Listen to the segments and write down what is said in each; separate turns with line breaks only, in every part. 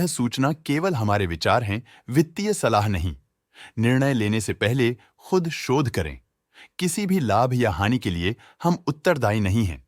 सूचना केवल हमारे विचार हैं, वित्तीय सलाह नहीं। निर्णय लेने से पहले खुद शोध करें। किसी भी लाभ या हानि के लिए हम उत्तरदायी नहीं हैं।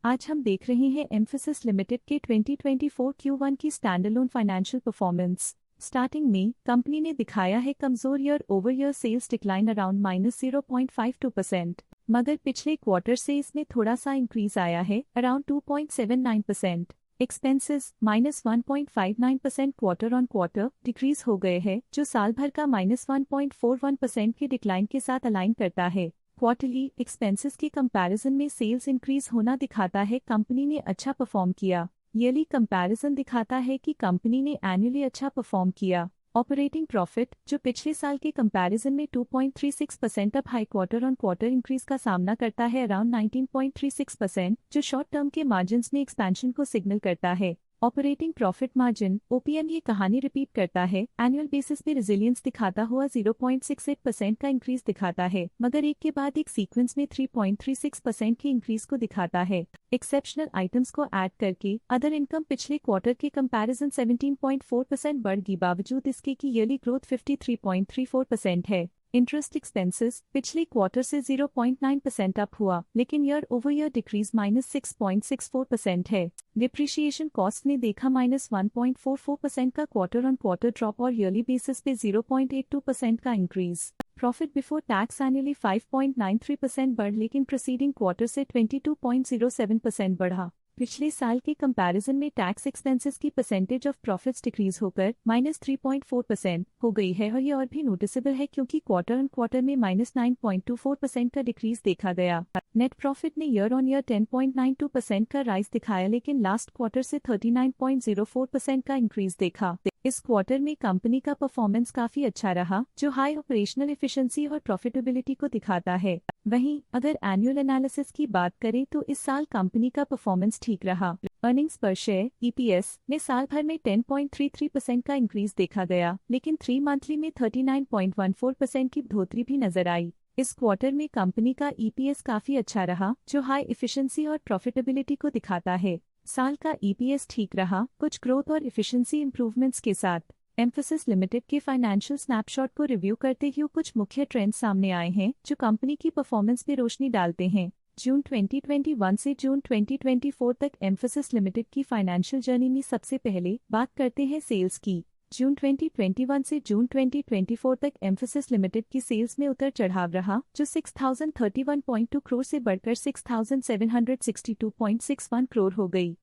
आज हम देख रहे हैं एम्फेसिस लिमिटेड के 2024 Q1 की स्टैंडअलोन फाइनेंशियल परफॉर्मेंस। स्टार्टिंग में कंपनी ने दिखाया है कमजोर year over year sales decline around -0.52%, मगर पिछले क्वार्टर से इसमें थोड़ा सा इंक्रीज आया है around 2.79%। Expenses -1.59% quarter on quarter decrease हो गए हैं, जो साल भर का -1.41% के डिक्लाइन के साथ अलाइन करता है। क्वार्टरली एक्सपेंसेस के कंपैरिजन में सेल्स इंक्रीज होना दिखाता है कंपनी ने अच्छा परफॉर्म किया। ईयरली कंपैरिजन दिखाता है कि कंपनी ने एनुअली अच्छा परफॉर्म किया। ऑपरेटिंग प्रॉफिट, जो पिछले साल के कंपैरिजन में 2.36% up high quarter on quarter increase का सामना करता है अराउंड 19.36%, जो शॉर्ट टर्म के मार्जिन्स में एक्सपेंशन को सिग्नल करता है। ऑपरेटिंग प्रॉफिट मार्जिन OPM ये कहानी रिपीट करता है, एनुअल बेसिस पे रेजिलियंस दिखाता हुआ 0.68% का इंक्रीज दिखाता है, मगर एक के बाद एक सीक्वेंस में 3.36% के इंक्रीज को दिखाता है। एक्सेप्शनल आइटम्स को ऐड करके अदर इनकम पिछले क्वार्टर के कंपैरिजन 17.4% बढ़ गई, बावजूद इसके की ईयरली ग्रोथ 53.34% है। इंटरेस्ट एक्सपेंसेस पिछले क्वार्टर से 0.9% अप हुआ, लेकिन ईयर ओवर ईयर डिक्रीज -6.64% है। डिप्रिशिएशन कॉस्ट ने देखा -1.44% का क्वार्टर ऑन क्वार्टर ड्रॉप और ईयरली बेसिस पे 0.82% का increase. Profit before tax annually 5.93% बढ़, लेकिन प्रीसीडिंग क्वार्टर से 22.07% बढ़ा। पिछले साल के कंपैरिजन में टैक्स एक्सपेंसेस की परसेंटेज ऑफ प्रॉफिट्स डिक्रीज होकर -3.4% हो गई है, और ये और भी नोटिसेबल है क्योंकि क्वार्टर ऑन क्वार्टर में -9.24% का डिक्रीज देखा गया। नेट प्रॉफिट ने ईयर ऑन ईयर 10.92% का राइज दिखाया, लेकिन लास्ट क्वार्टर से 39.04% का इंक्रीज देखा। इस क्वार्टर में कंपनी का परफॉर्मेंस काफी अच्छा रहा, जो हाई ऑपरेशनल एफिशिएंसी और प्रॉफिटेबिलिटी को दिखाता है। वहीं अगर एनुअल एनालिसिस की बात करें तो इस साल कंपनी का परफॉर्मेंस ठीक रहा। अर्निंग्स पर शेयर EPS में साल भर में 10.33% का इंक्रीज देखा गया, लेकिन 3 मंथली में 39.14% की बढ़ोतरी भी नजर आई। इस क्वार्टर में कंपनी का EPS काफी अच्छा रहा, जो हाई एफिशिएंसी और प्रॉफिटेबिलिटी को दिखाता है। साल का EPS ठीक रहा, कुछ ग्रोथ और एफिशिएंसी इंप्रूवमेंट्स के साथ। एम्फेसिस लिमिटेड के फाइनेंशियल स्नैपशॉट को रिव्यू करते हुए कुछ मुख्य ट्रेंड्स सामने आए हैं, जो कंपनी की परफॉर्मेंस पे रोशनी डालते हैं। जून 2021 से जून 2024 तक एम्फेसिस लिमिटेड की फाइनेंशियल जर्नी में सबसे पहले बात करते हैं सेल्स की। जून 2021 से जून 2024 तक एम्फेसिस लिमिटेड की सेल्स में उतर चढ़ाव रहा, जो 6031.2 करोड़ से बढ़कर 6762.61 करोड़ हो गई।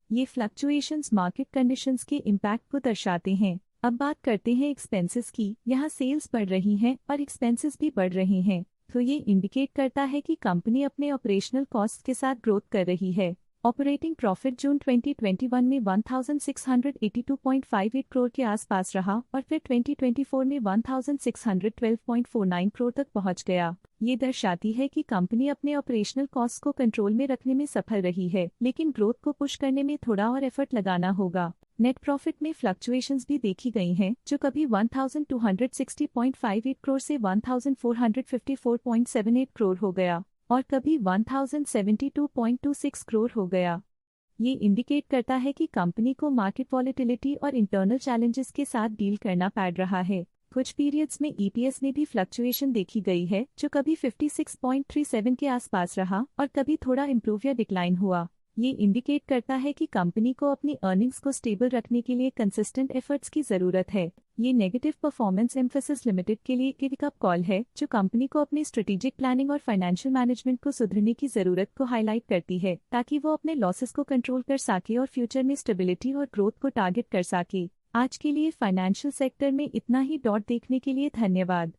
ये फ्लक्चुएशंस मार्केट कंडीशंस के इम्पैक्ट को दर्शाते हैं। अब बात करते हैं एक्सपेंसेस की। यहाँ सेल्स बढ़ रही हैं और एक्सपेंसेस भी बढ़ रहे हैं, तो ये इंडिकेट करता है कि कंपनी अपने ऑपरेशनल कॉस्ट के साथ ग्रोथ कर रही है। ऑपरेटिंग प्रॉफिट जून 2021 में 1682.58 करोड़ के आसपास रहा और फिर 2024 में 1612.49 करोड़ तक पहुंच गया। ये दर्शाती है कि कंपनी अपने ऑपरेशनल कॉस्ट को कंट्रोल में रखने में सफल रही है, लेकिन ग्रोथ को पुश करने में थोड़ा और एफर्ट लगाना होगा। नेट प्रॉफिट में फ्लक्चुएशंस भी देखी गई हैं, जो कभी 1260.58 करोड़ से 1454.78 करोड़ हो गया और कभी 1072.26 करोड़ हो गया। ये इंडिकेट करता है कि कंपनी को मार्केट वॉलेटिलिटी और इंटरनल चैलेंजेस के साथ डील करना पड़ रहा है। कुछ पीरियड्स में EPS में भी फ्लक्चुएशन देखी गई है, जो कभी 56.37 के आसपास रहा और कभी थोड़ा इम्प्रूव या डिक्लाइन हुआ। ये इंडिकेट करता है कि कंपनी को अपनी अर्निंग्स को स्टेबल रखने के लिए कंसिस्टेंट एफर्ट्स की जरूरत है। ये नेगेटिव परफॉर्मेंस एम्फेसिस लिमिटेड के लिए एक वेकअप कॉल है, जो कंपनी को अपनी स्ट्रेटेजिक प्लानिंग और फाइनेंशियल मैनेजमेंट को सुधरने की जरूरत को हाईलाइट करती है, ताकि वो अपने लॉसेस को कंट्रोल कर सके और फ्यूचर में स्टेबिलिटी और ग्रोथ को टारगेट कर सके। आज के लिए फाइनेंशियल सेक्टर में इतना ही। देखने के लिए धन्यवाद।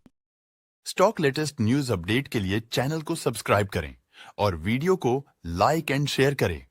स्टॉक लेटेस्ट न्यूज अपडेट के लिए चैनल को सब्सक्राइब करें और वीडियो को लाइक एंड शेयर करें।